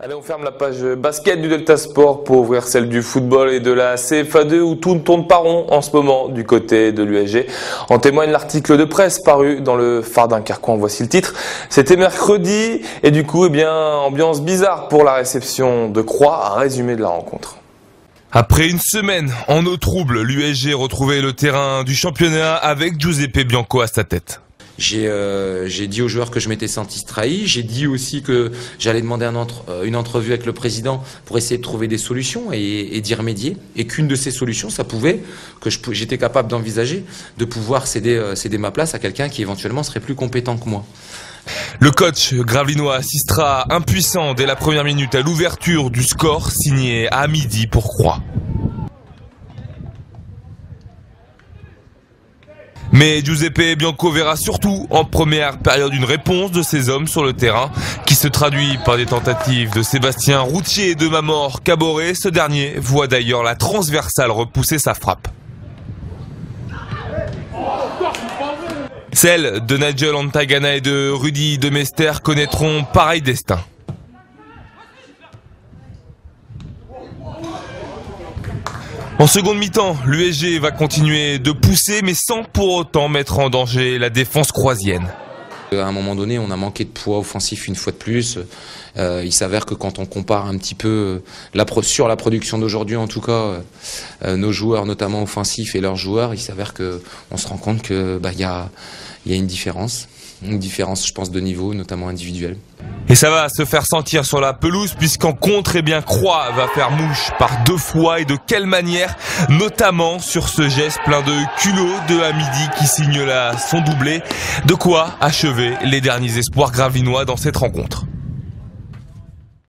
Allez, on ferme la page basket du Delta Sport pour ouvrir celle du football et de la CFA2 où tout ne tourne pas rond en ce moment du côté de l'USG. En témoigne l'article de presse paru dans le Phare Dunkerquois. Voici le titre. C'était mercredi et du coup, ambiance bizarre pour la réception de Croix, à résumé de la rencontre. Après une semaine en eau trouble, l'USG retrouvait le terrain du championnat avec Giuseppe Bianco à sa tête. J'ai dit aux joueurs que je m'étais senti trahi. J'ai dit aussi que j'allais demander une entrevue avec le président pour essayer de trouver des solutions et d'y remédier. Et qu'une de ces solutions, ça pouvait, j'étais capable d'envisager, de pouvoir céder ma place à quelqu'un qui éventuellement serait plus compétent que moi. Le coach gravelinois assistera impuissant dès la première minute à l'ouverture du score signé à midi pour Croix. Mais Giuseppe Bianco verra surtout en première période une réponse de ses hommes sur le terrain qui se traduit par des tentatives de Sébastien Routier et de Mamor Caboret. Ce dernier voit d'ailleurs la transversale repousser sa frappe. Celles de Nigel Antagana et de Rudy Demester connaîtront pareil destin. En seconde mi-temps, l'USG va continuer de pousser, mais sans pour autant mettre en danger la défense croisienne. À un moment donné, on a manqué de poids offensif une fois de plus. Il s'avère que quand on compare un petit peu sur la production d'aujourd'hui, en tout cas, nos joueurs, notamment offensifs et leurs joueurs, il s'avère qu'on se rend compte que y a une différence. Une différence, je pense, de niveau, notamment individuel. Et ça va se faire sentir sur la pelouse puisqu'en contre, Croix va faire mouche par 2 fois et de quelle manière, notamment sur ce geste plein de culot de Hamidi qui signe là son doublé. De quoi achever les derniers espoirs gravelinois dans cette rencontre.